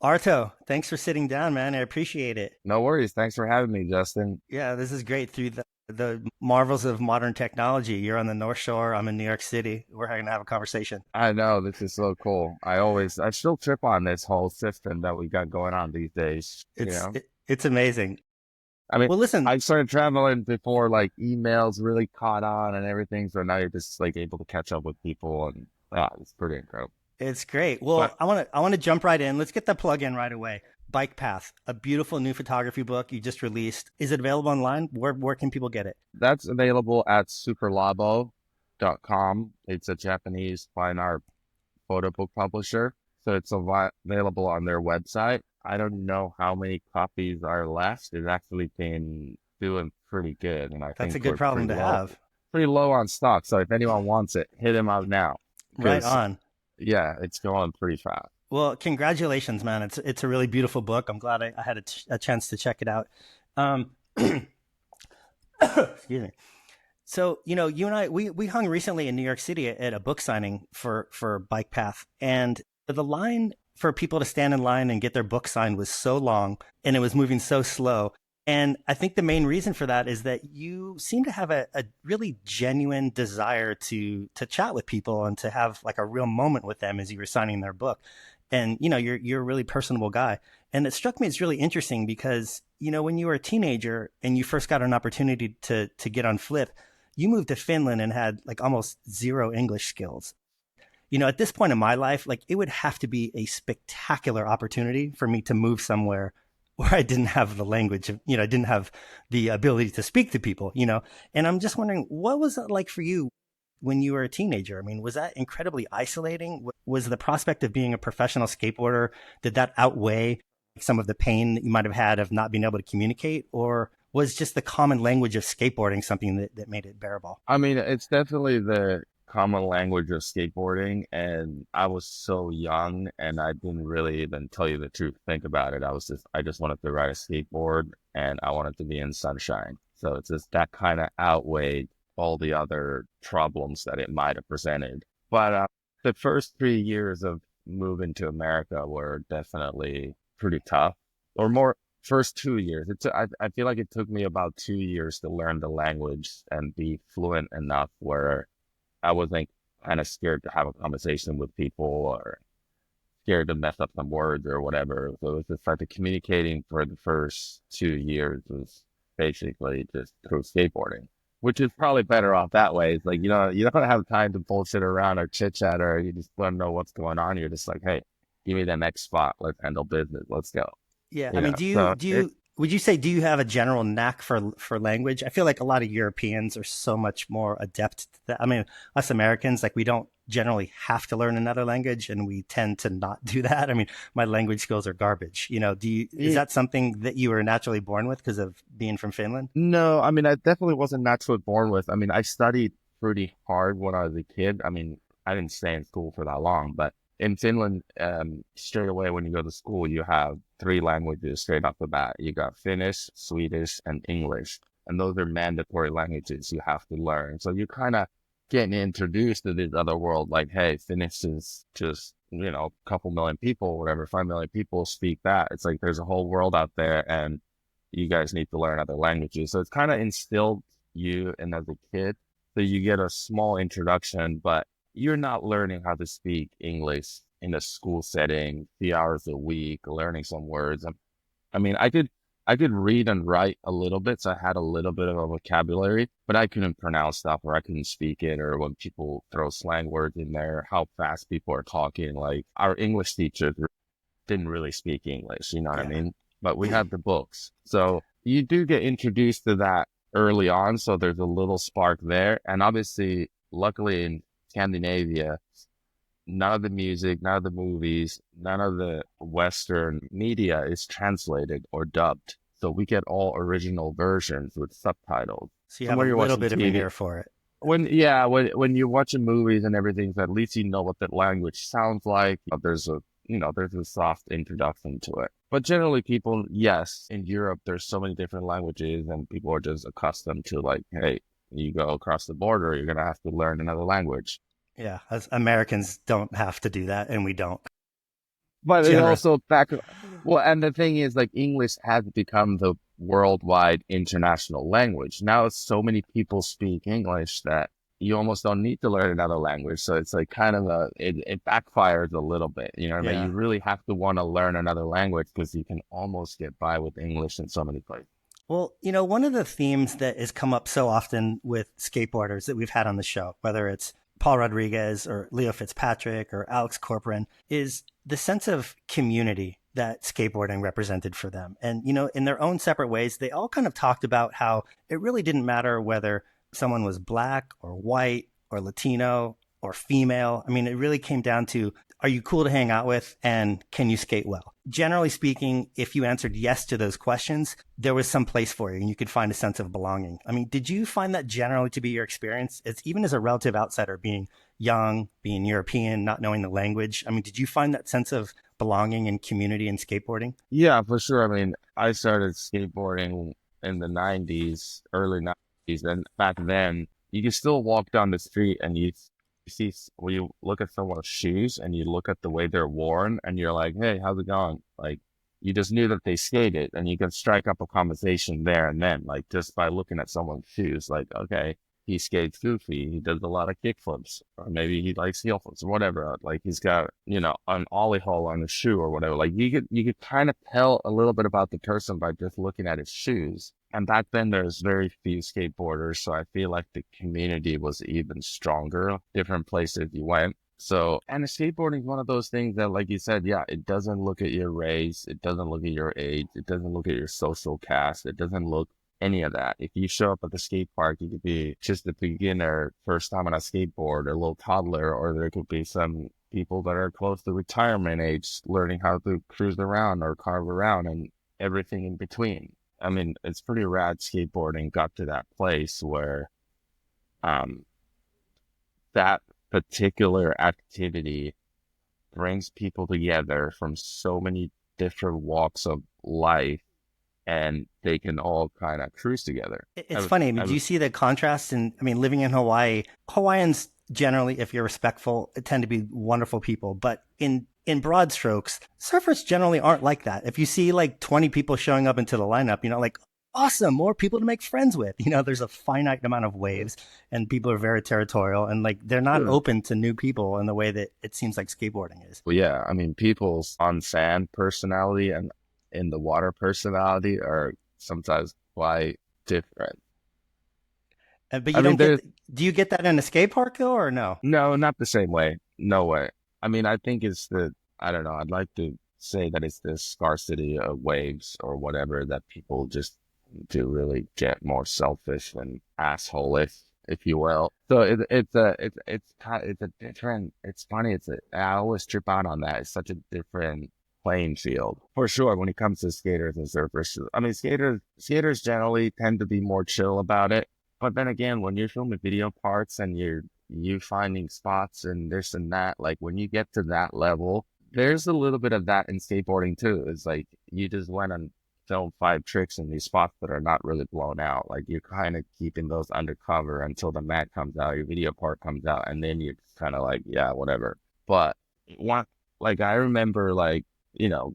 Arto, thanks for sitting down, man. I appreciate it. No worries. Thanks for having me, Justin. Yeah, this is great through the marvels of modern technology. You're on the North Shore, I'm in New York City. We're going to have a conversation. I know this is so cool. I still trip on this whole system that we got going on these days. It's amazing. I mean, Well, listen, I started traveling before like emails really caught on and everything. So now you're just like able to catch up with people and it's pretty incredible. it's great. But Well, I want to jump right in. Let's get the plug in right away. Bike Path, a beautiful new photography book you just released. Is it available online? Where can people get it? that's available at superlabo.com. It's a Japanese fine art photo book publisher. So it's available on their website. I don't know how many copies are left. It's actually been doing pretty good, and I That's a think good we're problem to have. pretty low on stock. So if anyone wants it, hit them up now Right because on. yeah, it's going pretty fast. Well, congratulations, man. It's a really beautiful book. I'm glad I had a chance to check it out. Um, excuse me. So, you and I, we hung recently in New York City at a book signing for Bike Path, and the line for people to stand in line and get their book signed was so long, and it was moving so slow. And I think the main reason for that is that you seem to have a really genuine desire to chat with people and to have like a real moment with them as you were signing their book. And you're a really personable guy. And it struck me as really interesting because when you were a teenager and you first got an opportunity to get on Flip, you moved to Finland and had like almost zero English skills. At this point in my life, like it would have to be a spectacular opportunity for me to move somewhere where I didn't have the language, I didn't have the ability to speak to people, and I'm just wondering, what was it like for you when you were a teenager? I mean, was that incredibly isolating? Was the prospect of being a professional skateboarder, did that outweigh some of the pain that you might have had of not being able to communicate? Or was just the common language of skateboarding something that made it bearable? I mean, it's definitely the common language of skateboarding, and I was so young, and I didn't really even tell you the truth. Think about it. I just wanted to ride a skateboard, and I wanted to be in sunshine. So it's just that kind of outweighed all the other problems that it might have presented. But the first 3 years of moving to America were definitely pretty tough, or more. First 2 years, I feel like it took me about 2 years to learn the language and be fluent enough where I wasn't kind of scared to have a conversation with people or scared to mess up some words or whatever. So it was just like the communicating for the first 2 years was basically just through skateboarding, which is probably better off that way. It's like, you don't have time to bullshit around or chit chat, or you just don't know what's going on. You're just like, hey, give me the next spot. Let's handle business. Let's go. Yeah, I mean, So would you say, do you have a general knack for language? I feel like a lot of Europeans are so much more adept to that. I mean, us Americans, like we don't generally have to learn another language, and we tend to not do that. I mean, my language skills are garbage. Is it, that something that you were naturally born with because of being from Finland? No, I mean, I definitely wasn't naturally born with. I mean, I studied pretty hard when I was a kid. I mean, I didn't stay in school for that long, but in Finland, straight away when you go to school, you have three languages straight off the bat. You got Finnish, Swedish, and English. And those are mandatory languages you have to learn. So you kind of getting introduced to this other world, like, hey, Finnish is just, a couple million people, whatever, 5 million people speak that. It's like there's a whole world out there, and you guys need to learn other languages. So it's kind of instilled you and as a kid. So you get a small introduction, but you're not learning how to speak English in a school setting, 3 hours a week, learning some words. I mean, I could read and write a little bit, so I had a little bit of a vocabulary, but I couldn't pronounce stuff or I couldn't speak it, or when people throw slang words in there, how fast people are talking. Like our English teachers didn't really speak English, you know what I Yeah. mean? But we had the books. So you do get introduced to that early on. So there's a little spark there. And obviously, luckily in Scandinavia, none of the music, none of the movies, none of the Western media is translated or dubbed. So we get all original versions with subtitles. So you So have a when you're little watching bit of an TV, ear for it. when you're watching movies and everything, so at least you know what the language sounds like. There's a soft introduction to it. But generally, people, yes, in Europe, there's so many different languages, and people are just accustomed to like, hey, you go across the border, you're gonna have to learn another language. Yeah, as Americans don't have to do that, and we don't But it generally. also back Well, and the thing is, like, English has become the worldwide international language. Now, so many people speak English that you almost don't need to learn another language. So it's like kind of it backfires a little bit. You know what I mean? Yeah. You really have to want to learn another language because you can almost get by with English in so many places. Well, one of the themes that has come up so often with skateboarders that we've had on the show, whether it's Paul Rodriguez or Leo Fitzpatrick or Alex Corcoran, is the sense of community that skateboarding represented for them. And, in their own separate ways, they all kind of talked about how it really didn't matter whether someone was black or white or Latino or female. I mean, it really came down to, are you cool to hang out with and can you skate well? Generally speaking, if you answered yes to those questions, there was some place for you and you could find a sense of belonging. I mean, did you find that generally to be your experience? It's even as a relative outsider, being young, being European, not knowing the language. I mean, did you find that sense of belonging and community in skateboarding? Yeah, for sure. I mean, I started skateboarding in the 90s, early 90s, and back then you could still walk down the street and you see, when you look at someone's shoes and you look at the way they're worn and you're like, hey, how's it going? Like, you just knew that they skated and you can strike up a conversation there and then, like, just by looking at someone's shoes, like, okay, he skates goofy. He does a lot of kick flips, or maybe he likes heel flips or whatever. Like, he's got, an ollie hole on his shoe or whatever. Like, you could kind of tell a little bit about the person by just looking at his shoes. And back then there's very few skateboarders, so I feel like the community was even stronger, different places you went. So, and the skateboarding is one of those things that, like you said, yeah, it doesn't look at your race, it doesn't look at your age, it doesn't look at your social caste, it doesn't look any of that. If you show up at the skate park, you could be just a beginner, first time on a skateboard, or a little toddler, or there could be some people that are close to retirement age learning how to cruise around or carve around and everything in between. I mean, it's pretty rad skateboarding got to that place where um, that particular activity brings people together from so many different walks of life and they can all kind of cruise together. It's funny. I mean, do you see the contrast? And I mean, living in Hawaii, Hawaiians generally, if you're respectful, tend to be wonderful people. But in broad strokes, surfers generally aren't like that. If you see like 20 people showing up into the lineup, like, awesome, more people to make friends with. There's a finite amount of waves and people are very territorial and like they're not open to new people in the way that it seems like skateboarding is. Well, yeah, I mean, people's on sand personality and in the water personality are sometimes quite different. But you don't get, do you get that in a skate park though, or no? No, not the same way. No way. I mean, I think I don't know, I'd like to say that it's the scarcity of waves or whatever that people just do really get more selfish and asshole-ish, if you will. So it's a different, it's funny. I always trip out on that. It's such a different playing field for sure when it comes to skaters and surfers. I mean, skaters generally tend to be more chill about it. But then again, when you're filming video parts and you finding spots and this and that, like when you get to that level, there's a little bit of that in skateboarding too. It's like you just went and filmed 5 tricks in these spots that are not really blown out. Like you're kind of keeping those undercover until the mat comes out, your video part comes out, and then you're kind of like, yeah, whatever. But like I remember like,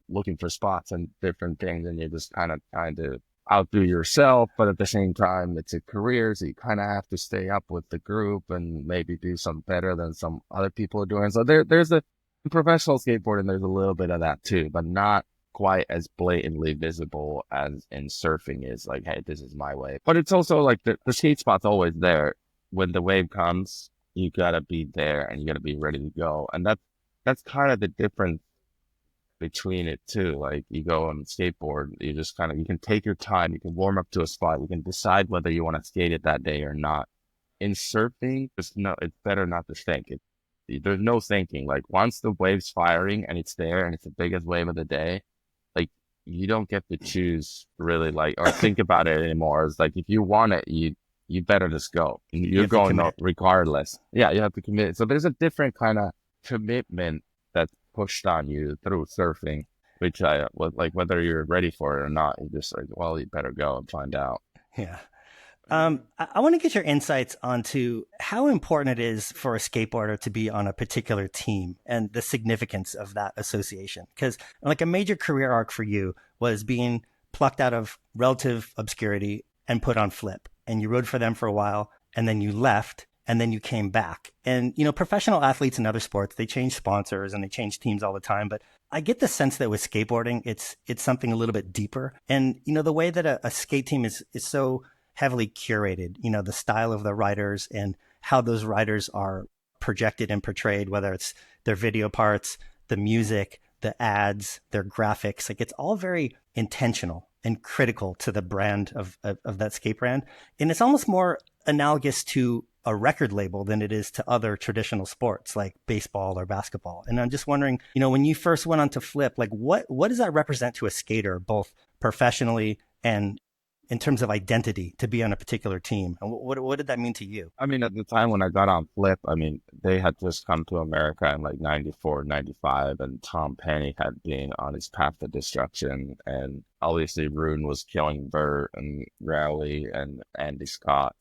looking for spots and different things, and you're just kind of trying to outdo yourself, but at the same time, it's a career, so you kind of have to stay up with the group and maybe do some better than some other people are doing. So there's a in professional skateboarding, there's a little bit of that too, but not quite as blatantly visible as in surfing is like, hey, this is my way. But it's also like the skate spot's always there. When the wave comes, you gotta be there and you gotta be ready to go. And that's kind of the difference between it too. Like you go on skateboard, you can take your time, you can warm up to a spot, you can decide whether you want to skate it that day or not. In surfing, it's better not to think. There's no thinking. Like once the wave's firing and it's there and it's the biggest wave of the day, like you don't get to choose really like or think about it anymore. It's like if you want it, you better just go. You're going regardless. Yeah, you have to commit. So there's a different kind of commitment that's pushed on you through surfing, which I was like, whether you're ready for it or not, you're just like, well, you better go and find out. Yeah. I want to get your insights onto how important it is for a skateboarder to be on a particular team and the significance of that association. Because like a major career arc for you was being plucked out of relative obscurity and put on Flip, and you rode for them for a while, and then you left, and then you came back. And professional athletes in other sports, they change sponsors and they change teams all the time, but I get the sense that with skateboarding, it's something a little bit deeper. And the way that a skate team is so heavily curated, the style of the riders and how those riders are projected and portrayed, whether it's their video parts, the music, the ads, their graphics, like it's all very intentional and critical to the brand of that skate brand. And it's almost more analogous to a record label than it is to other traditional sports like baseball or basketball. And I'm just wondering, when you first went on to Flip, like what does that represent to a skater, both professionally and in terms of identity, to be on a particular team? And what did that mean to you? I mean, at the time when I got on Flip, I mean, they had just come to America in like 94, 95, and Tom Penny had been on his path to destruction. And obviously Rune was killing Bert and Rowley and Andy Scott.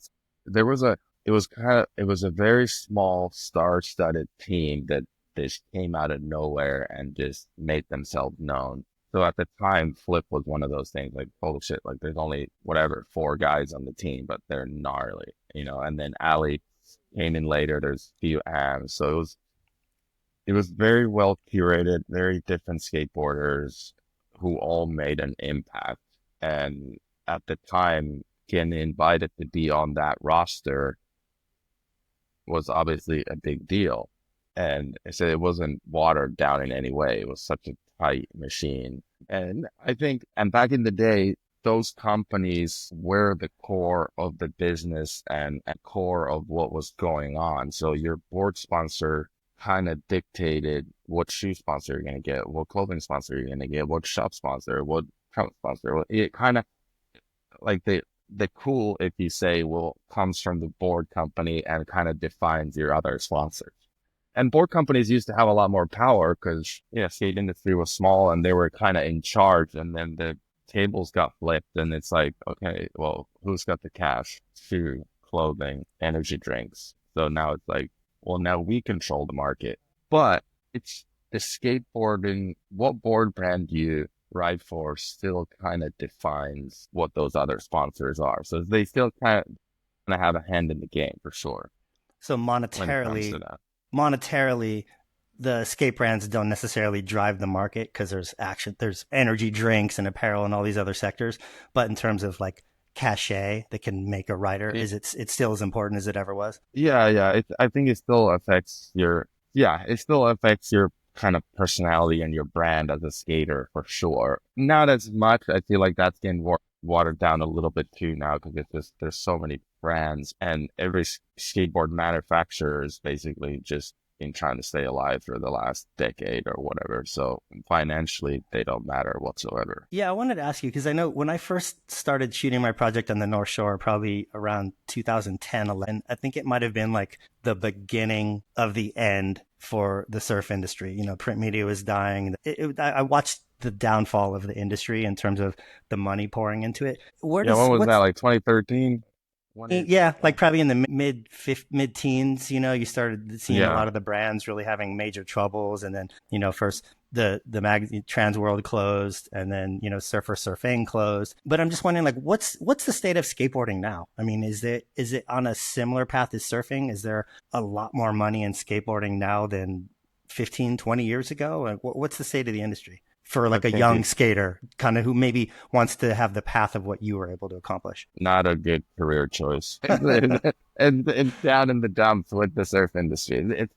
It was a very small star-studded team that just came out of nowhere and just made themselves known. So at the time, Flip was one of those things like, holy shit, like there's only whatever, 4 guys on the team, but they're gnarly, and then Ali came in later, there's a few AMs. So it was very well curated, very different skateboarders who all made an impact. And at the time, getting invited to be on that roster was obviously a big deal. And I said it wasn't watered down in any way. It was such a tight machine. And I think, and back in the day, those companies were the core of the business and a core of what was going on. So your board sponsor kind of dictated what shoe sponsor you're going to get, what clothing sponsor you're going to get, what shop sponsor, what account sponsor. It kind of like the cool, if you say, comes from the board company and kind of defines your other sponsors. And board companies used to have a lot more power because, skate industry was small and they were kind of in charge. And then the tables got flipped and it's like, okay, well, who's got the cash? Shoe, clothing, energy drinks. So now it's like, well, now we control the market. But it's the skateboarding, what board brand you ride for still kind of defines what those other sponsors are. So they still kind of have a hand in the game for sure. So monetarily, the skate brands don't necessarily drive the market because there's energy drinks and apparel and all these other sectors. But in terms of like cachet that can make a rider, it's still as important as it ever was? Yeah. I think it still affects your kind of personality and your brand as a skater for sure. Not as much. I feel like that's getting watered down a little bit too now because there's so many brands and every skateboard manufacturer is basically just been trying to stay alive for the last decade or whatever. So financially, they don't matter whatsoever. Yeah, I wanted to ask you because I know when I first started shooting my project on the North Shore, probably around 2010, 11, I think it might have been like the beginning of the end for the surf industry. Print media was dying. I watched the downfall of the industry in terms of the money pouring into it. When was that? Like 2013? Yeah, like probably in the mid-teens, you started seeing a lot of the brands really having major troubles. And then, first the magazine Trans World closed and then, Surfer Surfing closed. But I'm just wondering, like, what's the state of skateboarding now? I mean, is it on a similar path as surfing? Is there a lot more money in skateboarding now than 15, 20 years ago? Like, what's the state of the industry for like a young skater kind of who maybe wants to have the path of what you were able to accomplish? Not a good career choice. and down in the dumps with the surf industry.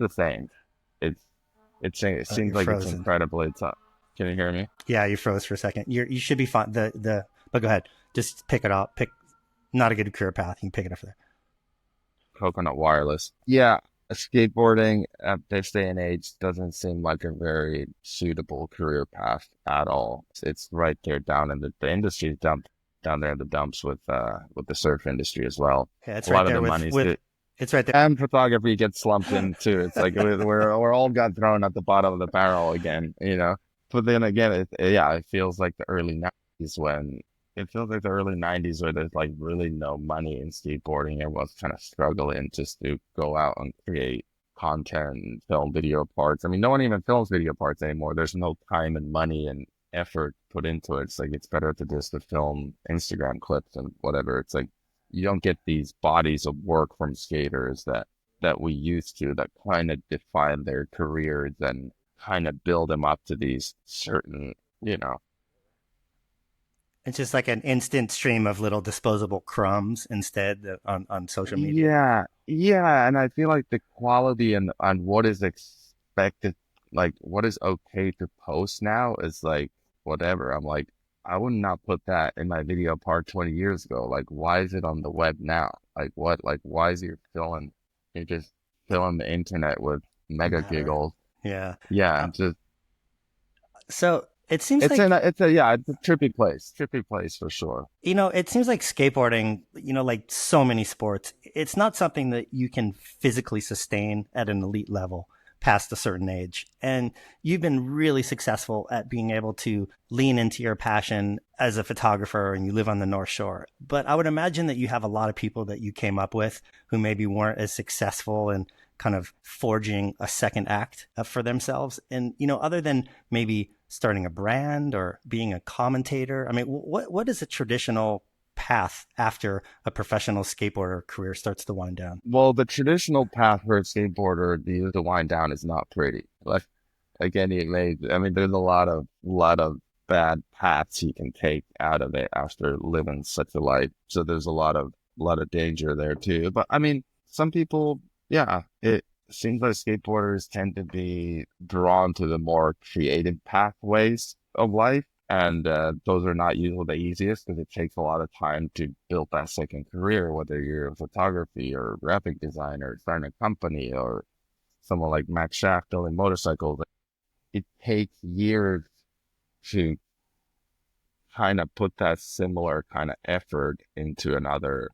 It seems like frozen. It's incredibly tough. Can you hear me? Yeah, you froze for a second. You should be fine. But go ahead. Just pick it up. Not a good career path. You can pick it up there. Coconut wireless. Yeah. Skateboarding at this day and age doesn't seem like a very suitable career path at all. It's right there down in the industry down there in the dumps with the surf industry as well. Yeah, it's right there it's right there. And photography gets slumped in too. It's like we're all got thrown at the bottom of the barrel again, But then again, it feels like the early 90s when it feels like the early 90s where there's like really no money in skateboarding. Everyone's kind of struggling just to go out and create content and film video parts. I mean, no one even films video parts anymore. There's no time and money and effort put into it. It's like it's better to just to film Instagram clips and whatever. It's like you don't get these bodies of work from skaters that we used to that kind of define their careers and kind of build them up to these certain, you know. It's just like an instant stream of little disposable crumbs instead on social media. Yeah, yeah, and I feel like the quality and on what is expected, like what is okay to post now is like whatever. I'm like, I would not put that in my video part 20 years ago. Like, why is it on the web now? Like, what? Like, why is you're just filling the internet with mega Matter. giggles? Yeah. Yeah, Uh, and just so it seems like, it's a trippy place for sure. it seems like skateboarding, like so many sports, it's not something that you can physically sustain at an elite level past a certain age. And you've been really successful at being able to lean into your passion as a photographer and you live on the North Shore. But I would imagine that you have a lot of people that you came up with who maybe weren't as successful in kind of forging a second act for themselves. And, other than maybe starting a brand or being a commentator, I mean, what is a traditional path after a professional skateboarder career starts to wind down? Well, the traditional path for a skateboarder to wind down is not pretty. Like again, I mean, there's a lot of bad paths you can take out of it after living such a life. So there's a lot of danger there too. But I mean, some people, yeah, it seems like skateboarders tend to be drawn to the more creative pathways of life. And those are not usually the easiest because it takes a lot of time to build that second career, whether you're a photography or graphic designer, starting a company, or someone like Max Schaff building motorcycles. It takes years to kind of put that similar kind of effort into another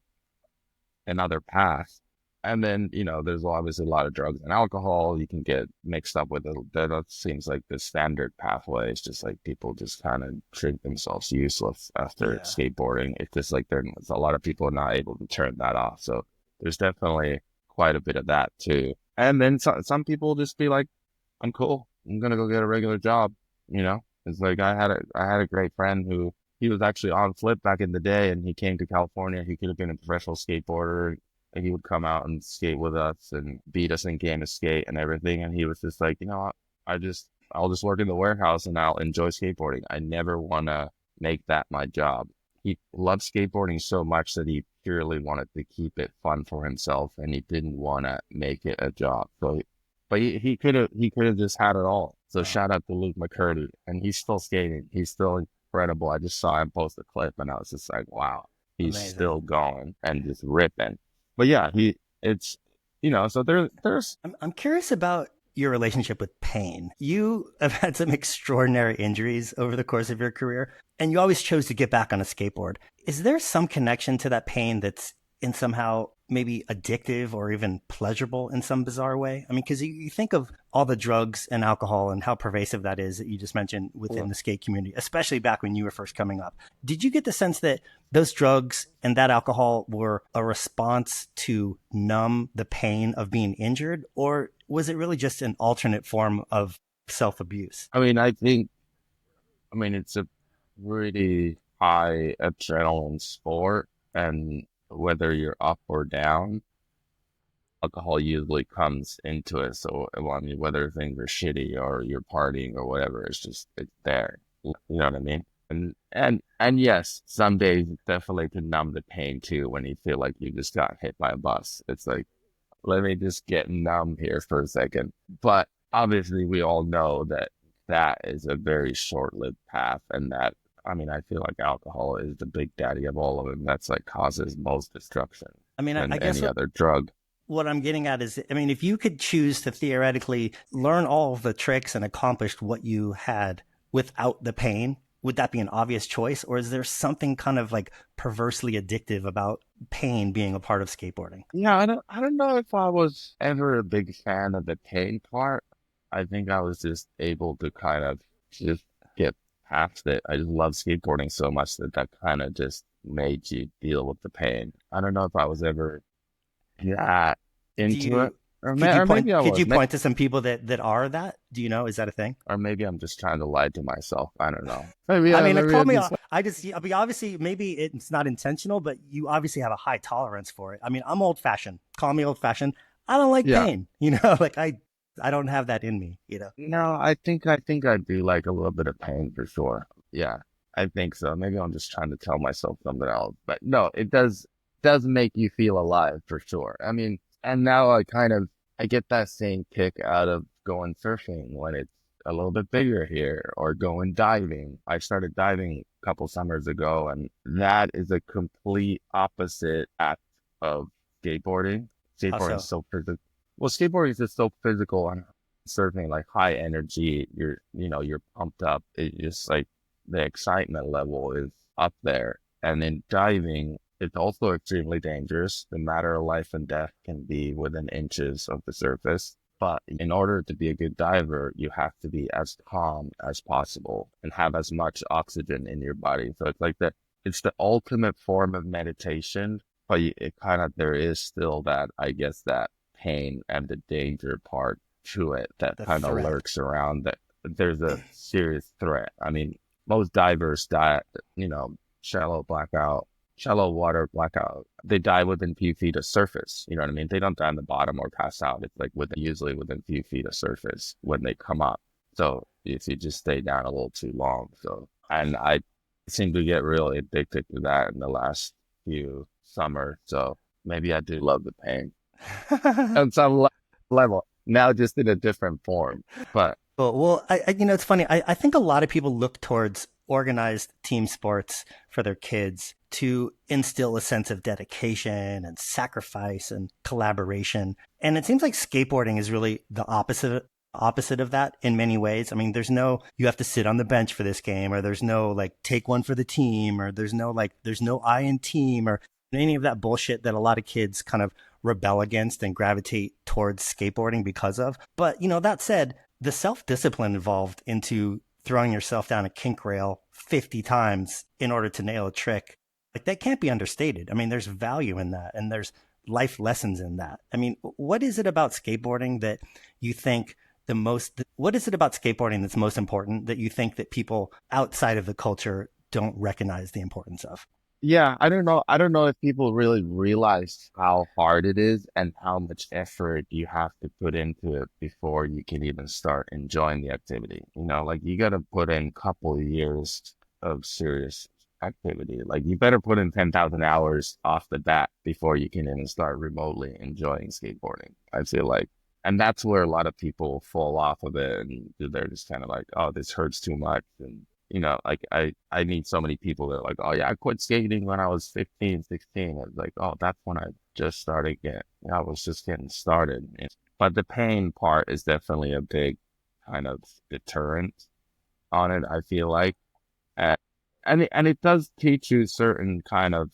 path. And then, there's obviously a lot of drugs and alcohol you can get mixed up with it. That seems like the standard pathway. It's just like people just kind of treat themselves useless after Yeah. skateboarding. It's just like there's a lot of people are not able to turn that off. So there's definitely quite a bit of that too. And then some people just be like, I'm cool. I'm gonna go get a regular job. It's like I had a great friend who he was actually on flip back in the day, and he came to California. He could have been a professional skateboarder, and he would come out and skate with us and beat us in game of skate and everything. And he was just like, what? I'll just work in the warehouse and I'll enjoy skateboarding. I never want to make that my job. He loved skateboarding so much that he purely wanted to keep it fun for himself, and he didn't want to make it a job. But he could have just had it all. So Wow. shout out to Luke McCurdy, and he's still skating. He's still incredible. I just saw him post a clip, and I was just like, wow, he's Amazing. still going and just ripping. But yeah, it's so there's I'm curious about your relationship with pain. You have had some extraordinary injuries over the course of your career, and you always chose to get back on a skateboard. Is there some connection to that pain that's in somehow maybe addictive or even pleasurable in some bizarre way? I mean, because you think of all the drugs and alcohol and how pervasive that is that you just mentioned within the skate community, especially back when you were first coming up. Did you get the sense that those drugs and that alcohol were a response to numb the pain of being injured, or was it really just an alternate form of self abuse? I mean, it's a pretty high adrenaline sport, and whether you're up or down, alcohol usually comes into it. So, well, I mean, whether things are shitty or you're partying or whatever, it's there. You know what I mean? And yes, some days it's definitely to numb the pain too when you feel like you just got hit by a bus. It's like, let me just get numb here for a second. But obviously, we all know that that is a very short-lived path, and that I mean, I feel like alcohol is the big daddy of all of them. That's like causes most destruction I mean, I than guess any other drug. what I'm getting at is, I mean, if you could choose to theoretically learn all of the tricks and accomplish what you had without the pain, would that be an obvious choice? Or is there something kind of like perversely addictive about pain being a part of skateboarding? Yeah, I don't know if I was ever a big fan of the pain part. I think I was just able to kind of just get past it. I just love skateboarding so much that that kind of just made you deal with the pain. I don't know if I was ever that Do into it, you could you or maybe point I could you was. point to some people that are that? Do you know? Is that a thing? Or maybe I'm just trying to lie to myself. I don't know. Maybe, I yeah, mean, maybe call I me. just, I just. I mean, obviously, maybe it's not intentional, but you obviously have a high tolerance for it. I mean, I'm old fashioned. Call me old fashioned. I don't like yeah. pain. You know, like I don't have that in me. You know. No, I think I do like a little bit of pain for sure. Yeah, I think so. Maybe I'm just trying to tell myself something else. But no, it does make you feel alive for sure. I mean, and now I get that same kick out of going surfing when it's a little bit bigger here, or going diving. I started diving a couple summers ago, and that is a complete opposite act of skateboarding. Skateboarding is Also, so physical. Well, skateboarding is just so physical, and surfing like high energy. You're pumped up. It just like the excitement level is up there. And in diving, it's also extremely dangerous. The matter of life and death can be within inches of the surface. But in order to be a good diver, you have to be as calm as possible and have as much oxygen in your body. So it's the ultimate form of meditation, but it kind of, there is still that, I guess, that pain and the danger part to it that the kind of threat. lurks around, that there's a serious threat. I mean, most divers die, shallow blackout, shallow water blackout. They die within few feet of surface. You know what I mean? They don't die on the bottom or pass out. It's like usually within few feet of surface when they come up. So if you just stay down a little too long. So, and I seem to get really addicted to that in the last few summers. So maybe I do love the pain on some level. Now just in a different form. But Cool. Well, it's funny. I think a lot of people look towards organized team sports for their kids to instill a sense of dedication and sacrifice and collaboration. And it seems like skateboarding is really the opposite of that in many ways. I mean, there's no you have to sit on the bench for this game, or there's no like take one for the team, or there's no I in team, or any of that bullshit that a lot of kids kind of rebel against and gravitate towards skateboarding because of. But, that said, the self-discipline involved into throwing yourself down a kink rail 50 times in order to nail a trick, like that can't be understated. I mean, there's value in that, and there's life lessons in that. I mean, what is it about skateboarding that you think what is it about skateboarding that's most important that you think that people outside of the culture don't recognize the importance of? yeah, I don't know. I don't know if people really realize how hard it is and how much effort you have to put into it before you can even start enjoying the activity. Like you got to put in a couple of years of serious activity. Like you better put in 10,000 hours off the bat before you can even start remotely enjoying skateboarding. I feel like, and that's where a lot of people fall off of it, and they're just kind of like, oh, this hurts too much. And like I meet so many people that are like, oh yeah, I quit skating when I was 15, 16. It's like, oh, that's when I just started I was just getting started. But the pain part is definitely a big kind of deterrent on it, I feel like. And, and it does teach you certain kind of,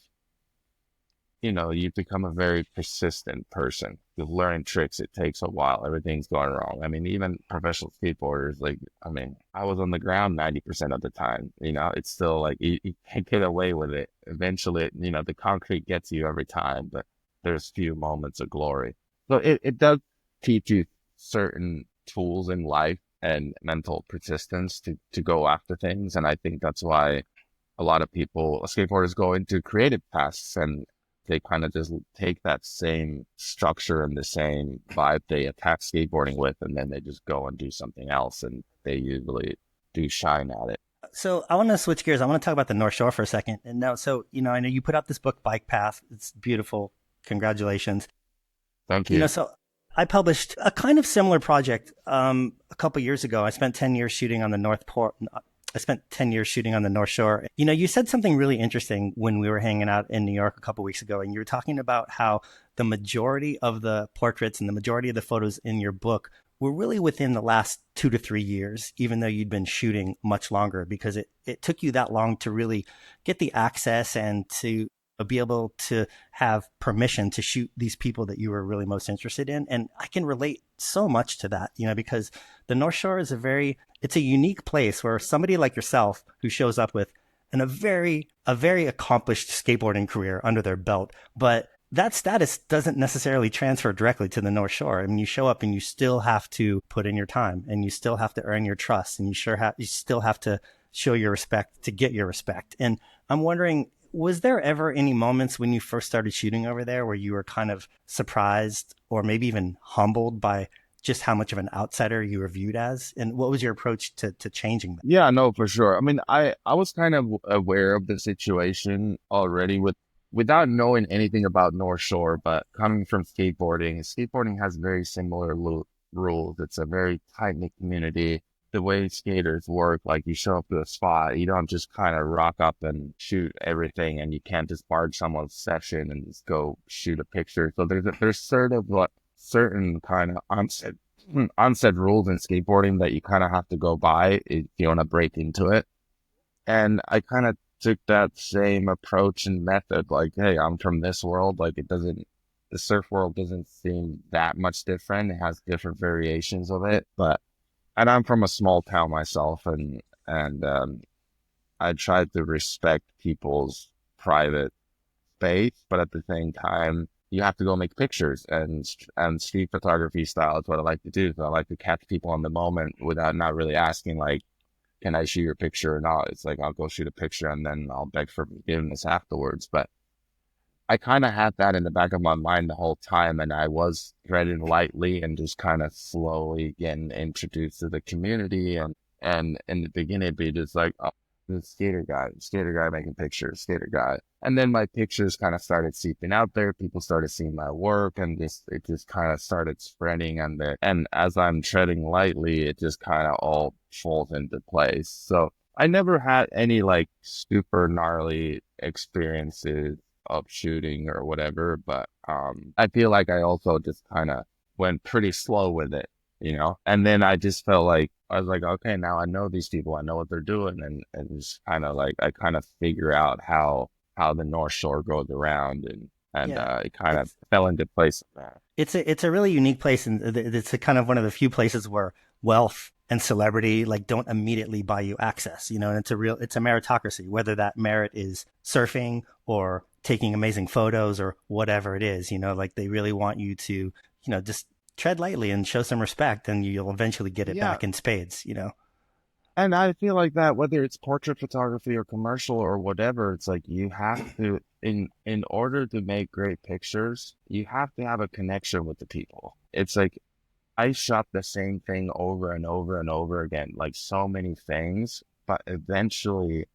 you become a very persistent person. You learn tricks, it takes a while. Everything's going wrong. I mean, even professional skateboarders, like, I mean, I was on the ground 90% of the time. It's still like you can't get away with it. Eventually, the concrete gets you every time, but there's few moments of glory. So it does teach you certain tools in life and mental persistence to go after things. And I think that's why a lot of skateboarders go into creative paths, and they kind of just take that same structure and the same vibe they attack skateboarding with, and then they just go and do something else, and they usually do shine at it. So I want to switch gears. I want to talk about the North Shore for a second. And now, so, I know you put out this book, Bike Path. It's beautiful. Congratulations. Thank you. So I published a kind of similar project a couple years ago. I spent 10 years shooting on the I spent 10 years shooting on the North Shore. You said something really interesting when we were hanging out in New York a couple weeks ago, and you were talking about how the majority of the portraits and the majority of the photos in your book were really within the last 2 to 3 years, even though you'd been shooting much longer, because it took you that long to really get the access and to be able to have permission to shoot these people that you were really most interested in. And I can relate so much to that, because the North Shore is it's a unique place where somebody like yourself who shows up with a very accomplished skateboarding career under their belt, but that status doesn't necessarily transfer directly to the North Shore. I mean, you show up and you still have to put in your time, and you still have to earn your trust, and you still have to show your respect to get your respect. And I'm wondering, was there ever any moments when you first started shooting over there where you were kind of surprised or maybe even humbled by just how much of an outsider you were viewed as? And what was your approach to changing that? Yeah, no, for sure. I mean, I was kind of aware of the situation already without knowing anything about North Shore, but coming from skateboarding has very similar rules. It's a very tight-knit community. The way skaters work, like you show up to a spot, you don't just kind of rock up and shoot everything, and you can't just barge someone's session and just go shoot a picture. So there's sort of like certain kind of onset rules in skateboarding that you kind of have to go by if you want to break into it. And I kind of took that same approach and method, like, hey, I'm from this world. Like, the surf world doesn't seem that much different. It has different variations of it, and I'm from a small town myself, and I tried to respect people's private space, but at the same time, you have to go make pictures, and street photography style is what I like to do. So I like to catch people on the moment without not really asking, like, can I shoot your picture or not? It's like, I'll go shoot a picture and then I'll beg for forgiveness afterwards. But I kind of had that in the back of my mind the whole time, and I was treading lightly and just kind of slowly getting introduced to the community. And in the beginning, it'd be just like, oh, the skater guy making pictures, skater guy. And then my pictures kind of started seeping out there. People started seeing my work, and it just kind of started spreading. And as I'm treading lightly, it just kind of all falls into place. So I never had any like super gnarly experiences of shooting or whatever, but I feel like I also just kind of went pretty slow with it, and then I just felt like I was like, okay, now I know these people, I know what they're doing, and just kind of like I kind of figure out how the North Shore goes around, and Yeah, it kind of it's fell into place of that. it's a really unique place, and it's a kind of one of the few places where wealth and celebrity like don't immediately buy you access, and it's a meritocracy, whether that merit is surfing or taking amazing photos or whatever it is, like they really want you to, just tread lightly and show some respect, and you'll eventually get it Yeah, back in spades. and I feel like that whether it's portrait photography or commercial or whatever, it's like you have to in order to make great pictures, you have to have a connection with the people. It's like I shot the same thing over and over and over again, like so many things, but eventually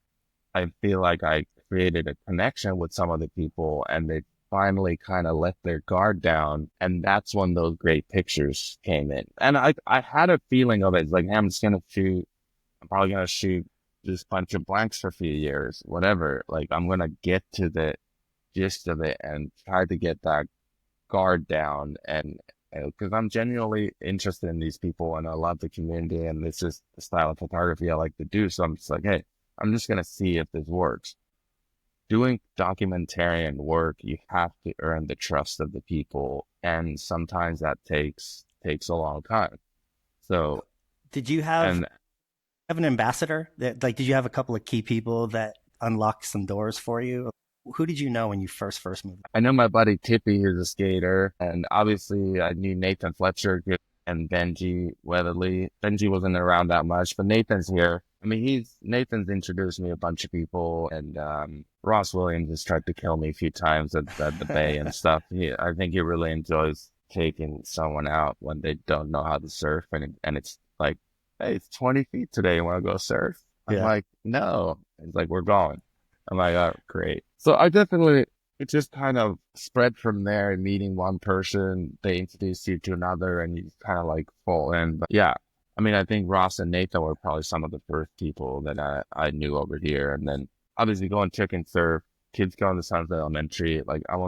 I feel like I created a connection with some of the people, and they finally kind of let their guard down. And that's when those great pictures came in. And I had a feeling of it. It's like, hey, I'm probably going to shoot this bunch of blanks for a few years, whatever. Like, I'm going to get to the gist of it and try to get that guard down, and because I'm genuinely interested in these people and I love the community, and this is the style of photography I like to do. So I'm just like, hey, I'm just gonna see if this works. Doing documentarian work, you have to earn the trust of the people, and sometimes that takes a long time. So Did you have and an ambassador that, like, did you have a couple of key people that unlocked some doors for you? Who did you know when you first moved? I know my buddy Tippy is a skater, and obviously I knew Nathan Fletcher and Benji Weatherly. Benji wasn't around that much, but Nathan's here. I mean, Nathan's introduced me a bunch of people, and Ross Williams has tried to kill me a few times at the bay and stuff. I think he really enjoys taking someone out when they don't know how to surf, and it's like, hey, it's 20 feet today. You want to go surf? I'm Yeah. like, no. It's like, we're going. I'm like, oh, great. So it just kind of spread from there, meeting one person, they introduce you to another, and you kind of like fall in. But yeah, I mean, I think Ross and Nathan were probably some of the first people that I knew over here. And then obviously going chicken surf, kids going to Sunset Elementary, like I'm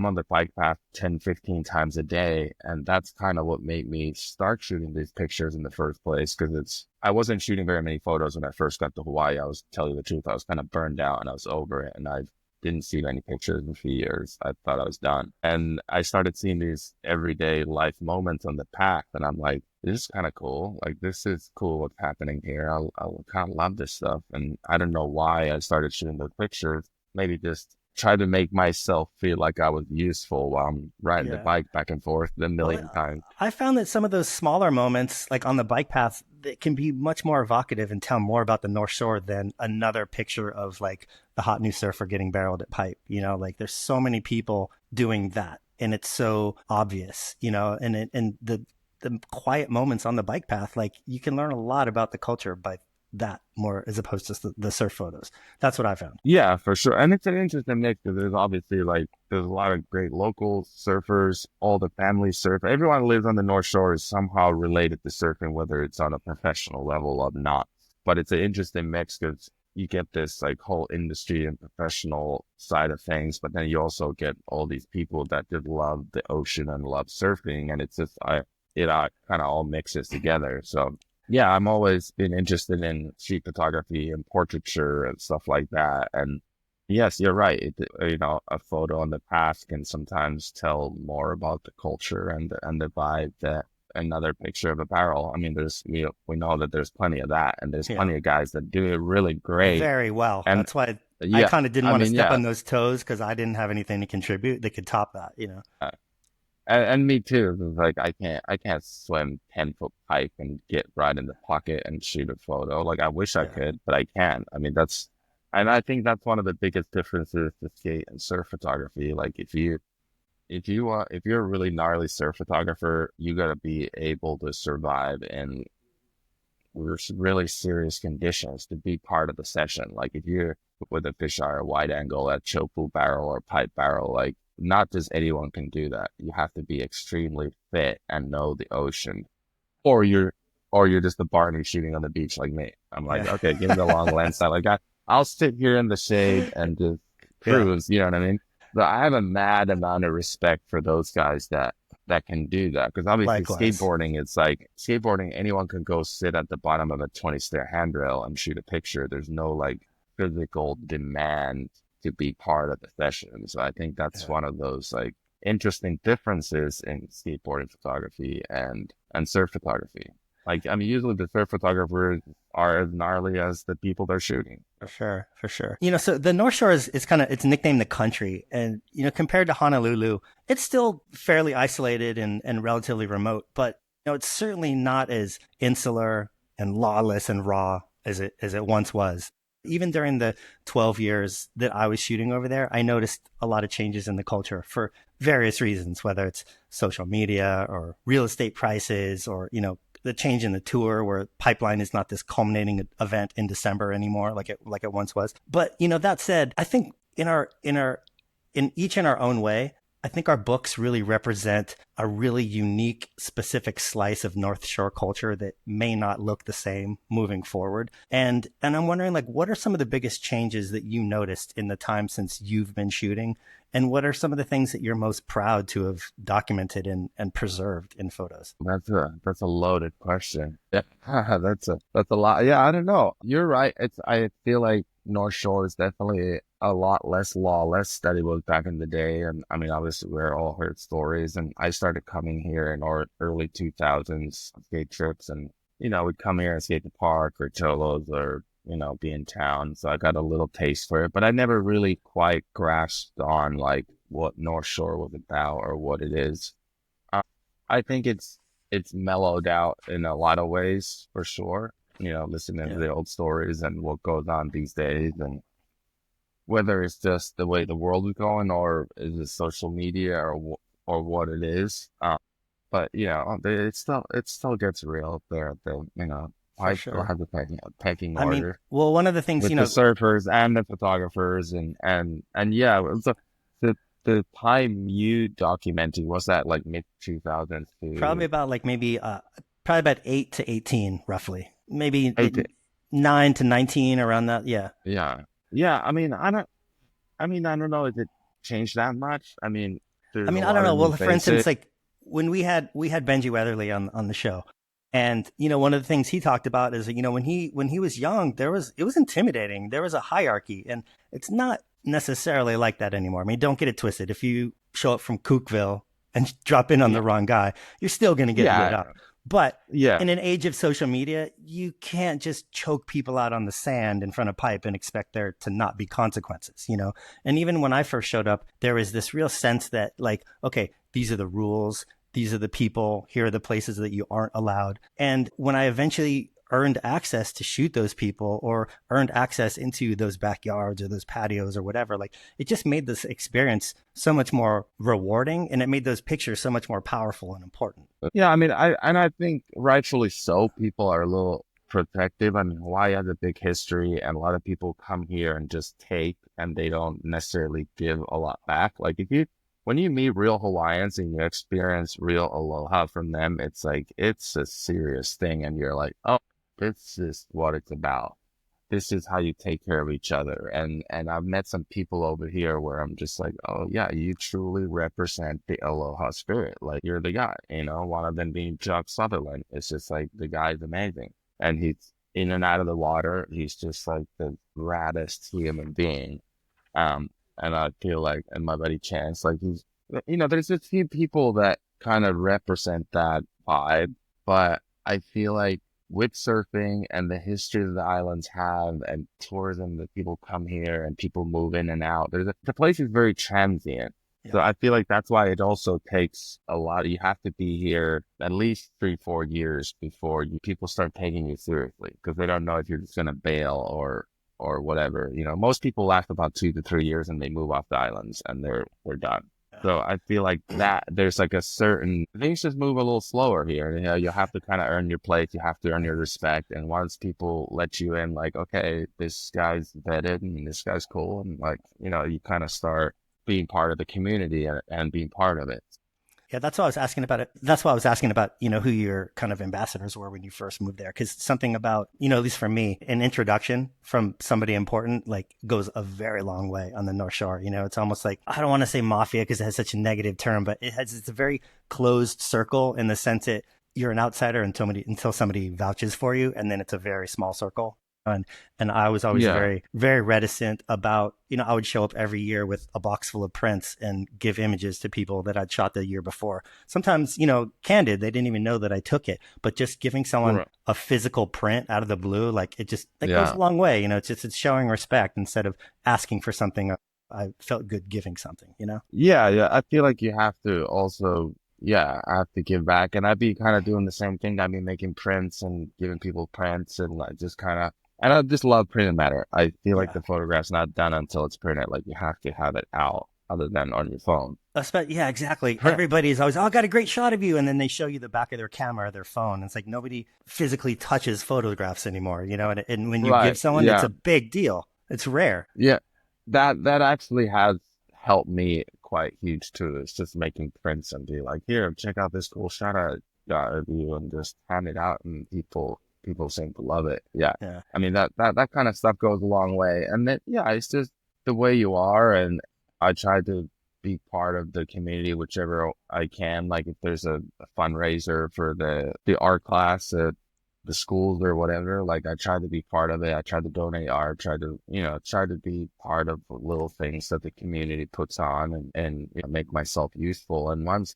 on the bike path 10, 15 times a day. And that's kind of what made me start shooting these pictures in the first place. I wasn't shooting very many photos when I first got to Hawaii. I was telling you the truth. I was kind of burned out and I was over it. And didn't see many pictures in a few years. I thought I was done. And I started seeing these everyday life moments on the path. And I'm like, this is kind of cool. Like, this is cool what's happening here. I kind of love this stuff. And I don't know why I started shooting those pictures. Maybe just try to make myself feel like I was useful while I'm riding the Yeah. bike back and forth a million Well, times. I found that some of those smaller moments, like on the bike path, that can be much more evocative and tell more about the North Shore than another picture of like the hot new surfer getting barreled at pipe. Like there's so many people doing that, and it's so obvious. And the quiet moments on the bike path, like you can learn a lot about the culture by that more as opposed to the surf photos. That's what I found. Yeah, for sure. And it's an interesting mix because there's obviously like, there's a lot of great local surfers, all the family surf. Everyone who lives on the North Shore is somehow related to surfing, whether it's on a professional level or not. But it's an interesting mix because you get this like whole industry and professional side of things, but then you also get all these people that just love the ocean and love surfing. And it's just, it kind of all mixes together. So yeah, I'm always been interested in street photography and portraiture and stuff like that. And yes, you're right. A photo on the past can sometimes tell more about the culture and the vibe that another picture of a barrel. I mean, we know that there's plenty of that, and there's Yeah. plenty of guys that do it really great. Very well. And That's why I yeah, kind of didn't I want to mean, step yeah, on those toes because I didn't have anything to contribute that could top that. uh, and me too. It's like I can't swim 10-foot pipe and get right in the pocket and shoot a photo. Like I wish I Yeah. could, but I can't. I mean, and I think that's one of the biggest differences to skate and surf photography. Like if you're a really gnarly surf photographer, you gotta be able to survive in really serious conditions to be part of the session. Like if you're with a fisheye or wide angle at chopu barrel or pipe barrel, like not just anyone can do that. You have to be extremely fit and know the ocean, or you're just a Barney shooting on the beach like me. I'm like, Yeah. okay, give me the long lens. I'll sit here in the shade and just Yeah. cruise. You know what I mean? But I have a mad amount of respect for those guys that can do that. Because obviously Likewise. skateboarding, it's like skateboarding, anyone can go sit at the bottom of a 20-stair handrail and shoot a picture. There's no like physical demand to be part of the session. So I think that's Yeah. one of those like interesting differences in skateboarding photography and surf photography. Like, I mean, usually the surf photographers are as gnarly as the people they're shooting. For sure, for sure. So the North Shore is kind of it's nicknamed the country, and compared to Honolulu, it's still fairly isolated and relatively remote. But it's certainly not as insular and lawless and raw as it once was. Even during the 12 years that I was shooting over there, I noticed a lot of changes in the culture for various reasons, whether it's social media or real estate prices or the change in the tour where Pipeline is not this culminating event in December anymore like it once was. But that said, I think in each in our own way, I think our books really represent a really unique, specific slice of North Shore culture that may not look the same moving forward. And I'm wondering, like, what are some of the biggest changes that you noticed in the time since you've been shooting? And what are some of the things that you're most proud to have documented and preserved in photos? That's a loaded question. Yeah, that's a lot. Yeah, I don't know. You're right. I feel like North Shore is definitely a lot less lawless than it was back in the day. And I mean, obviously we're all heard stories. And I started coming here in our early 2000s on skate trips, and we'd come here and skate the park or Cholos or be in town. So I got a little taste for it, but I never really quite grasped on like what North Shore was about or what it is. Uh, I think it's mellowed out in a lot of ways for sure. Listening to Yeah. the old stories and what goes on these days, and whether it's just the way the world is going or is it social media or what it is. But it still gets real there. For I still sure. have the pecking I mean, order well, one of the things, with the surfers and the photographers and yeah. So the time you documented, was that like mid 2000s probably to about like maybe probably about 8 to 18 roughly, maybe 18? 9 to 19 around that. Yeah. Yeah, yeah. I mean, I don't know if it changed that much. I mean, I there's a mean, I don't lot know. of new Well, for faces. instance, like when we had Benji Weatherly on the show, and one of the things he talked about is that, when he was young, it was intimidating. There was a hierarchy, and it's not necessarily like that anymore. I mean, don't get it twisted. If you show up from Cookville and drop in on the wrong guy, you're still going to get lit Yeah, up. But yeah, in an age of social media, you can't just choke people out on the sand in front of pipe and expect there to not be consequences, you know? And even when I first showed up, there was this real sense that, like, okay, these are the rules. These are the people. Here are the places that you aren't allowed. And when I eventually earned access to shoot those people or earned access into those backyards or those patios or whatever, like it just made this experience so much more rewarding, and it made those pictures so much more powerful and important. yeah. I mean, I think rightfully so. People are a little protective. I mean, Hawaii has a big history, and a lot of people come here and just take, and they don't necessarily give a lot back. Like if you when you meet real Hawaiians and you experience real aloha from them, it's like it's a serious thing, and you're like, oh, this is what it's about. This is how you take care of each other. And I've met some people over here where I'm just like, oh yeah, you truly represent the aloha spirit. Like you're the guy, you know, one of them being Chuck Sutherland. It's just like the guy's amazing. And he's in and out of the water. He's just like the raddest human being. And I feel like, and my buddy Chance, like he's, you know, there's a few people that kind of represent that vibe, but I feel like with surfing and the history that the islands have and tourism that people come here and people move in and out, the place is very transient. Yeah. So I feel like that's why it also takes a lot. You have to be here at least 3-4 years before people start taking you seriously, because they don't know if you're just going to bail or whatever. You know, most people last about 2 to 3 years and they move off the islands and we're done. So I feel like that there's like a certain things just move a little slower here. You know, you have to kind of earn your place. You have to earn your respect. And once people let you in, like, okay, this guy's vetted and this guy's cool. And like, you know, you kind of start being part of the community and being part of it. Yeah, that's why I was asking about it. That's why I was asking about, you know, who your kind of ambassadors were when you first moved there. Because something about, you know, at least for me, an introduction from somebody important, like, goes a very long way on the North Shore. You know, it's almost like, I don't want to say mafia because it has such a negative term, but it's a very closed circle in the sense that you're an outsider until somebody vouches for you. And then it's a very small circle. And I was always very, very reticent about, you know, I would show up every year with a box full of prints and give images to people that I'd shot the year before. Sometimes, you know, candid, they didn't even know that I took it, but just giving someone a physical print out of the blue, like it just, that goes a long way. You know, it's showing respect instead of asking for something. I felt good giving something, you know? Yeah. I feel like you have to also, I have to give back. And I'd be kind of doing the same thing. I'd be making prints and giving people prints and like just kind of, and I just love printed matter. I feel like the photograph's not done until it's printed. Like you have to have it out other than on your phone. Yeah, exactly. Everybody's always, oh, I got a great shot of you. And then they show you the back of their camera or their phone. It's like nobody physically touches photographs anymore, you know? And when you give someone, it's a big deal. It's rare. Yeah. That actually has helped me quite huge too. It's just making prints and be like, here, check out this cool shot I got of you, and just hand it out, and people seem to love it. Yeah. I mean, that kind of stuff goes a long way. And then, it's just the way you are. And I try to be part of the community, whichever I can. Like if there's a fundraiser for the art class at the schools or whatever, like I try to be part of it. I try to donate art, try to be part of little things that the community puts on and you know, make myself useful. And once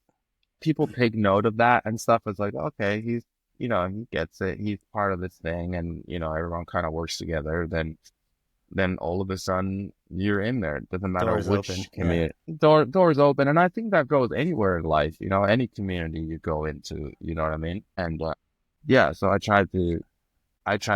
people take note of that and stuff, it's like, okay, he gets it. He's part of this thing, and you know, everyone kind of works together. Then all of a sudden you're in there. It doesn't matter which community. Doors open, and I think that goes anywhere in life. You know, any community you go into. You know what I mean? And so I try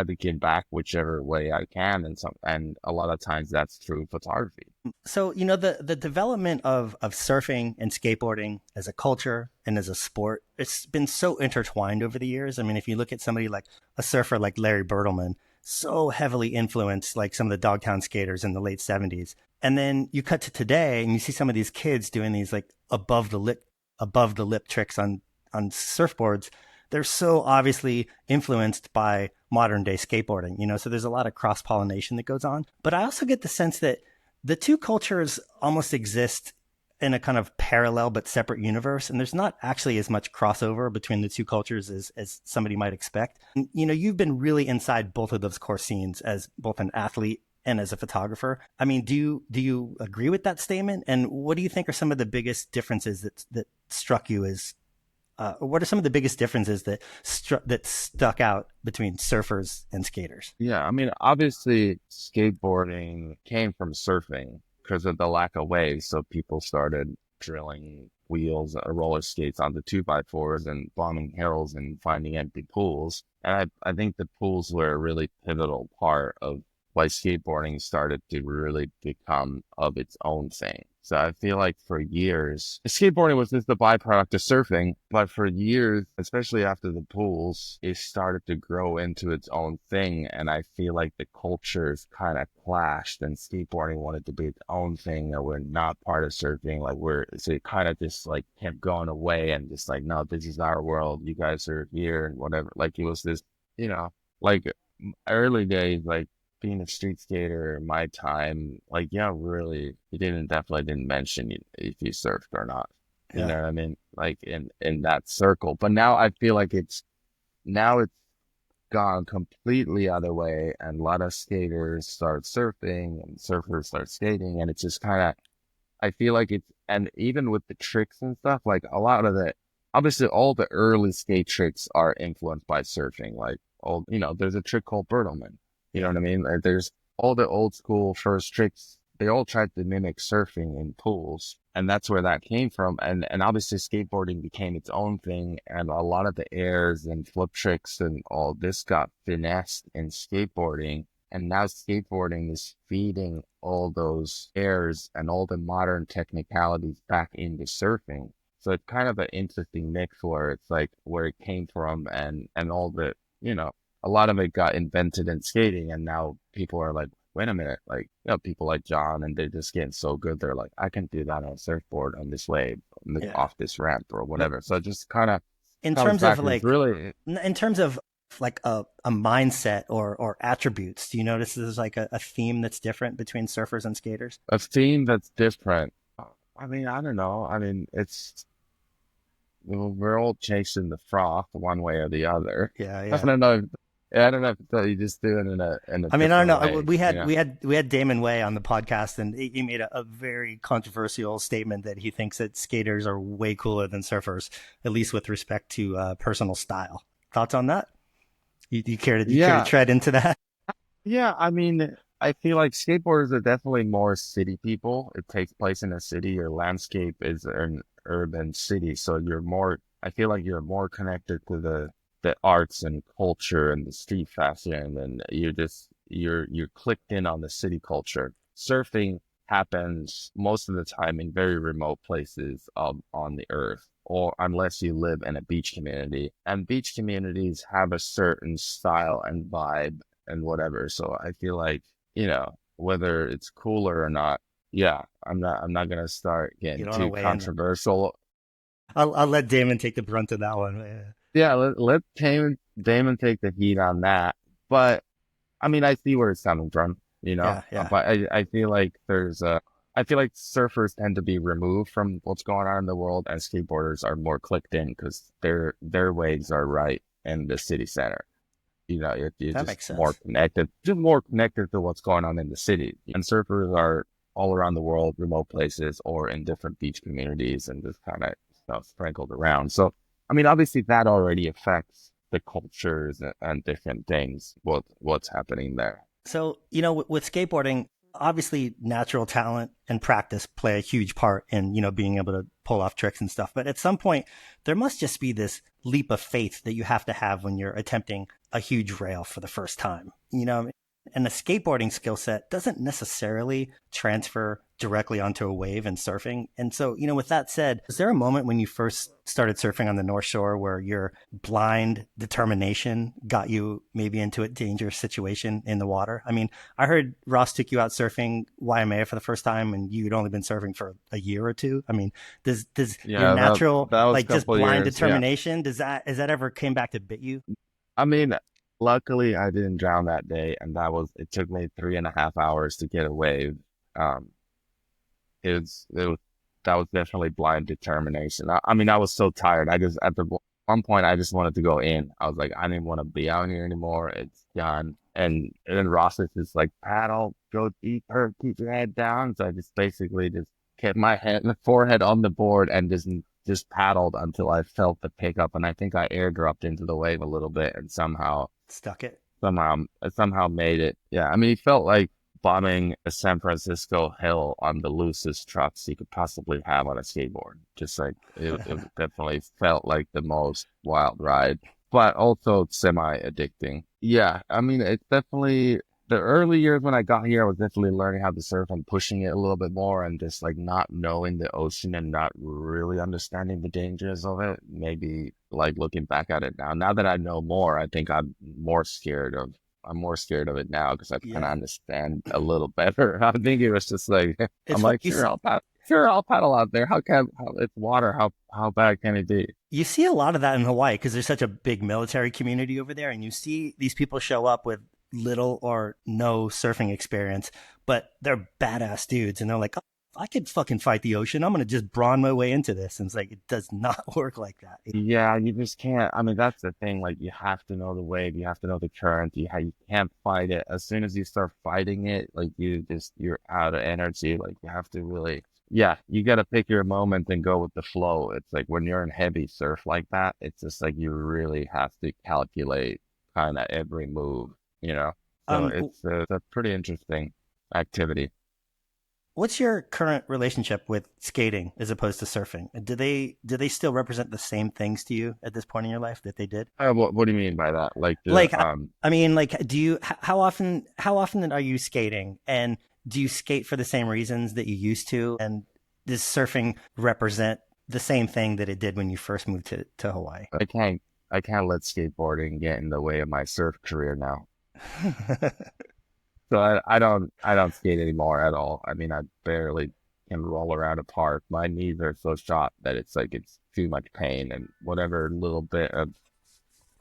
to give back whichever way I can, and a lot of times that's through photography. So, you know, the development of surfing and skateboarding as a culture and as a sport, it's been so intertwined over the years. I mean, if you look at somebody like a surfer like Larry Bertelman, so heavily influenced like some of the Dogtown skaters in the late 70s. And then you cut to today and you see some of these kids doing these like above the lip tricks on surfboards. They're so obviously influenced by modern day skateboarding, you know, so there's a lot of cross pollination that goes on. But I also get the sense that the two cultures almost exist in a kind of parallel but separate universe. And there's not actually as much crossover between the two cultures as somebody might expect. And, you know, you've been really inside both of those core scenes as both an athlete and as a photographer. I mean, do you agree with that statement? And what do you think are some of the biggest differences that struck you as what are some of the biggest differences that stuck out between surfers and skaters? Yeah, I mean, obviously, skateboarding came from surfing because of the lack of waves. So people started drilling wheels or roller skates onto two by fours and bombing hills and finding empty pools. And I think the pools were a really pivotal part of why skateboarding started to really become of its own thing. So I feel like for years, skateboarding was just the byproduct of surfing, but for years, especially after the pools, it started to grow into its own thing. And I feel like the cultures kind of clashed and skateboarding wanted to be its own thing that we're not part of surfing. So it kind of just like kept going away and just like, no, this is our world. You guys are here and whatever. Like it was this, you know, like early days, like, being a street skater in my time, like, yeah, really, he definitely didn't mention if you surfed or not. You Yeah. know what I mean? Like in that circle. But now I feel like now it's gone completely other way, and a lot of skaters start surfing and surfers start skating, and it's just kind of, I feel like and even with the tricks and stuff, like a lot of obviously all the early skate tricks are influenced by surfing. Like, there's a trick called Bertleman. You know Yeah. what I mean? Like, there's all the old school first tricks. They all tried to mimic surfing in pools, and that's where that came from. And obviously skateboarding became its own thing, and a lot of the airs and flip tricks and all this got finessed in skateboarding. And now skateboarding is feeding all those airs and all the modern technicalities back into surfing. So it's kind of an interesting mix where it's like where it came from and all the, a lot of it got invented in skating, and now people are like, wait a minute, like, people like John, and they're just getting so good. They're like, I can do that on a surfboard on this wave, Yeah. off this ramp or But whatever. So it just kind of in comes terms of back. It's like really in terms of like a mindset or attributes, do you notice there's like a theme that's different between surfers and skaters? a theme that's different. I mean, I don't know. I mean, we're all chasing the froth one way or the other. Yeah, I yeah. don't know. I don't know if you just do it in a I mean, I don't different know. way. We had Damon Way on the podcast, and he made a very controversial statement that he thinks that skaters are way cooler than surfers, at least with respect to personal style. Thoughts on that? You care to Yeah, tread into that? yeah. I mean, I feel like skateboarders are definitely more city people. It takes place in a city. Your landscape is an urban city, so you're more. I feel like you're more connected to the arts and culture and the street fashion, and you're clicked in on the city culture. Surfing happens most of the time in very remote places on the earth, or unless you live in a beach community. And beach communities have a certain style and vibe and whatever. So I feel like, whether it's cooler or not, yeah, I'm not gonna start You getting don't want to too weigh in. controversial. I'll let Damon take the brunt of that one. Yeah. Yeah, let Damon take the heat on that. But I mean, I see where it's coming from, Yeah, yeah. But I feel like I feel like surfers tend to be removed from what's going on in the world, and skateboarders are more clicked in because their waves are right in the city center. You're That just makes sense. more connected to what's going on in the city. And surfers are all around the world, remote places, or in different beach communities, and just kind of sprinkled around. So, I mean, obviously that already affects the cultures and different things. What's happening there? So, with skateboarding, obviously natural talent and practice play a huge part in, being able to pull off tricks and stuff. But at some point, there must just be this leap of faith that you have to have when you're attempting a huge rail for the first time, and the skateboarding skill set doesn't necessarily transfer directly onto a wave in surfing. And so, with that said, was there a moment when you first started surfing on the North Shore where your blind determination got you maybe into a dangerous situation in the water? I mean, I heard Ross took you out surfing Waimea for the first time and you'd only been surfing for a year or two. I mean, does your Yeah, natural, that was a like, just couple of blind years. Yeah. determination, has that ever came back to bit you? I mean, luckily I didn't drown that day, and it took me 3.5 hours to get a wave. Um, it was that was definitely blind determination. I mean, I was so tired. One point I just wanted to go in. I was like, I didn't want to be out here anymore. It's done. and then Ross is just like, paddle, go deeper, keep your head down. So I just basically just kept my head, my forehead on the board and just paddled until I felt the pickup. And I think I airdropped into the wave a little bit and Stuck it. somehow, somehow made it. Yeah. I mean, it felt like bombing a San Francisco hill on the loosest trucks you could possibly have on a skateboard. Just like it definitely felt like the most wild ride, but also semi addicting. Yeah. I mean, it's definitely the early years when I got here, I was definitely learning how to surf and pushing it a little bit more and just like not knowing the ocean and not really understanding the dangers of it. Maybe like looking back at it now that I know more, I think I'm more scared of it now because I kind of Yeah. understand a little better. I think it was just like, It's I'm fun. like, sure, I'll paddle out there. It's water. How bad can it be? You see a lot of that in Hawaii because there's such a big military community over there, and you see these people show up with little or no surfing experience, but they're badass dudes, and they're like, oh, I could fucking fight the ocean. I'm gonna just brawn my way into this, and it's like it does not work like that. Yeah, you just can't. I mean, that's the thing. Like, you have to know the wave. You have to know the current. You can't fight it. As soon as you start fighting it, like you're out of energy. Like, you have to really, yeah, you got to pick your moment and go with the flow. It's like when you're in heavy surf like that, it's just like you really have to calculate kind of every move, you know? So Um, it's a pretty interesting activity. what's your current relationship with skating as opposed to surfing? Do they still represent the same things to you at this point in your life that they did? What do you mean by that? Like Like, I mean, like, how often are you skating, and do you skate for the same reasons that you used to? And does surfing represent the same thing that it did when you first moved to Hawaii? I can't let skateboarding get in the way of my surf career now. So I don't skate anymore at all. I mean, I barely can roll around a park. My knees are so shot that it's like it's too much pain, and whatever little bit of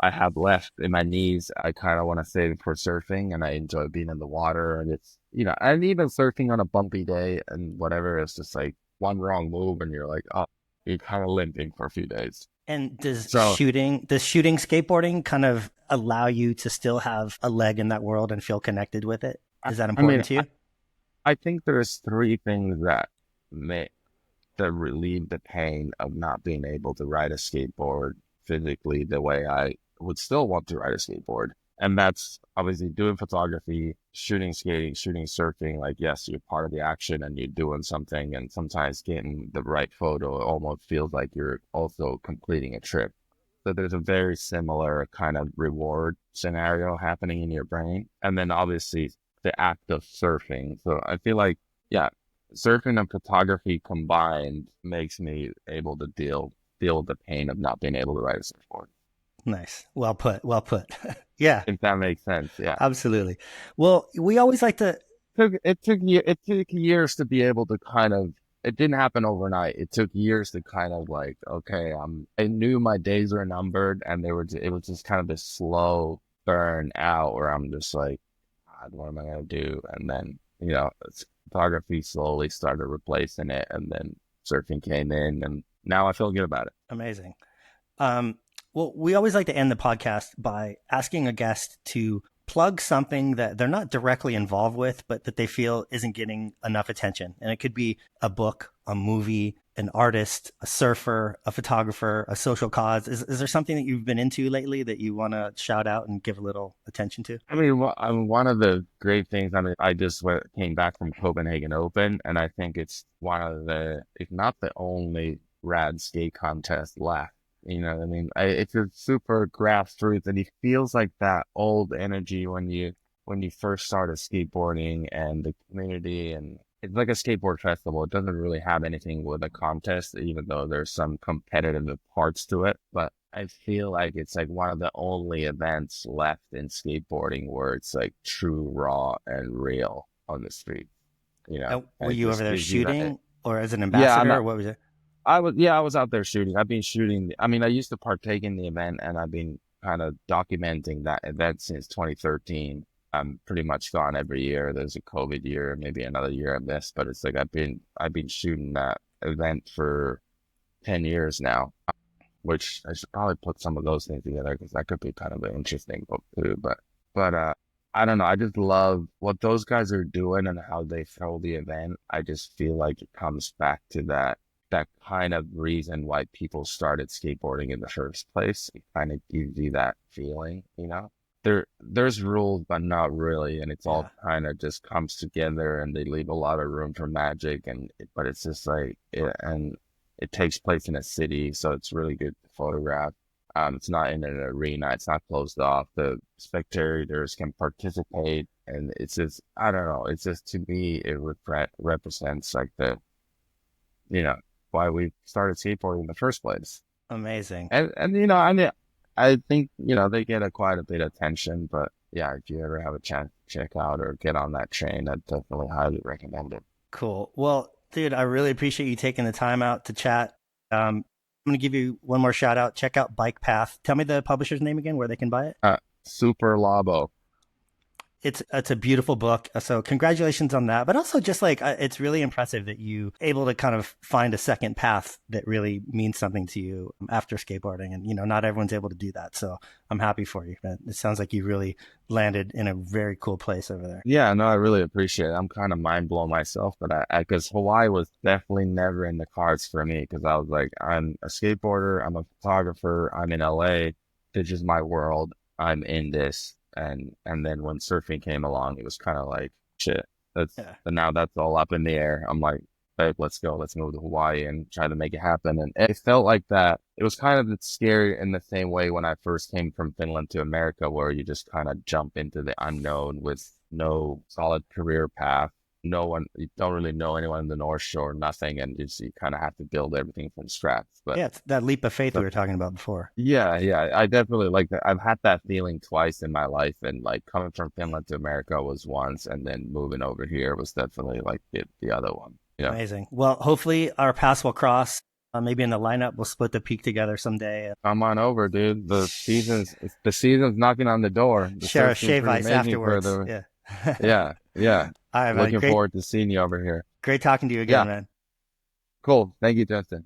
I have left in my knees, I kind of want to save it for surfing, and I enjoy being in the water. And it's, and even surfing on a bumpy day and whatever, it's just like one wrong move, and you're like, oh, you're kind of limping for a few days. And does So shooting skateboarding kind of allow you to still have a leg in that world and feel connected with it? I, Is that I mean, important to you? I think there's three things may that relieve the pain of not being able to ride a skateboard physically the way I would still want to ride a skateboard. And that's obviously doing photography, shooting skating, shooting surfing. Like, yes, you're part of the action and you're doing something. And sometimes getting the right photo almost feels like you're also completing a trip. So there's a very similar kind of reward scenario happening in your brain. And then obviously the act of surfing. So I feel like, yeah, surfing and photography combined makes me able to deal with the pain of not being able to ride a surfboard. Nice. Well put. Well put. Yeah, If that makes sense, yeah. absolutely. Well, we always like to. It took years to be able to kind of. It didn't happen overnight. It took years to kind of like, okay, I knew my days were numbered, and it was just kind of this slow burn out where I'm just like, God, what am I gonna do? And then photography slowly started replacing it, and then surfing came in, and now I feel good about it. Amazing. Um, well, we always like to end the podcast by asking a guest to plug something that they're not directly involved with, but that they feel isn't getting enough attention. And it could be a book, a movie, an artist, a surfer, a photographer, a social cause. Is there something that you've been into lately that you want to shout out and give a little attention to? I mean, one of the great things. I mean, came back from Copenhagen Open, and I think it's one of the, if not the only, rad skate contest left. You know, what I mean, it's a super grassroots, and it feels like that old energy when you first started skateboarding and the community, and it's like a skateboard festival. It doesn't really have anything with a contest, even though there's some competitive parts to it. But I feel like it's like one of the only events left in skateboarding where it's like true, raw, and real on the street. And Were it you over just there gives you that. shooting or as an Yeah, ambassador, or what was it? I was out there shooting. I've been shooting. I mean, I used to partake in the event, and I've been kind of documenting that event since 2013. I'm pretty much gone every year. There's a COVID year, maybe another year I missed, but it's like I've been shooting that event for 10 years now, which I should probably put some of those things together because that could be kind of an interesting book too. But I don't know. I just love what those guys are doing and how they throw the event. I just feel like it comes back to that kind of reason why people started skateboarding in the first place. It kind of gives you that feeling, you know? There's rules, but not really, and it's all Yeah. kind of just comes together, and they leave a lot of room for magic, but it's just like and it takes place in a city, so it's really good to photograph. It's not in an arena, it's not closed off. The spectators can participate, and it's just I don't know. It's just to me, it represents like the you know why we started skateboarding in the first place. Amazing. And I mean, I think they get quite a bit of attention, but yeah, if you ever have a chance to check out or get on that train, I'd definitely highly recommend it. Cool. Well, dude, I really appreciate you taking the time out to chat. I'm going to give you one more shout out. Check out Bike Path. Tell me the publisher's name again, where they can buy it. Super Labo. It's a beautiful book. So congratulations on that. But also just like it's really impressive that you able to kind of find a second path that really means something to you after skateboarding. And not everyone's able to do that. So I'm happy for you. It sounds like you really landed in a very cool place over there. Yeah, no, I really appreciate it. I'm kind of mind blown myself, but because Hawaii was definitely never in the cards for me because I was like, I'm a skateboarder, I'm a photographer, I'm in LA. This is my world. I'm in this. And then when surfing came along, it was kind of like shit. And now that's all up in the air. I'm like, babe, let's go. Let's move to Hawaii and try to make it happen. And it felt like that. It was kind of scary in the same way when I first came from Finland to America, where you just kind of jump into the unknown with no solid career path. No one, you don't really know anyone in the North Shore, nothing, and you kind of have to build everything from scratch. But yeah, it's that leap of faith we were talking about before. yeah, I definitely like that. I've had that feeling twice in my life, and like coming from Finland to America was once, and then moving over here was definitely like the other one. Yeah. Amazing. Well, hopefully our paths will cross. Maybe in the lineup, we'll split the peak together someday. Come on over, dude. The season's knocking on the door. The Share a surf seems shave pretty ice amazing afterwards. Yeah. Yeah. All right, man. Looking forward to seeing you over here. Great talking to you again, Yeah. man. Cool. Thank you, Justin.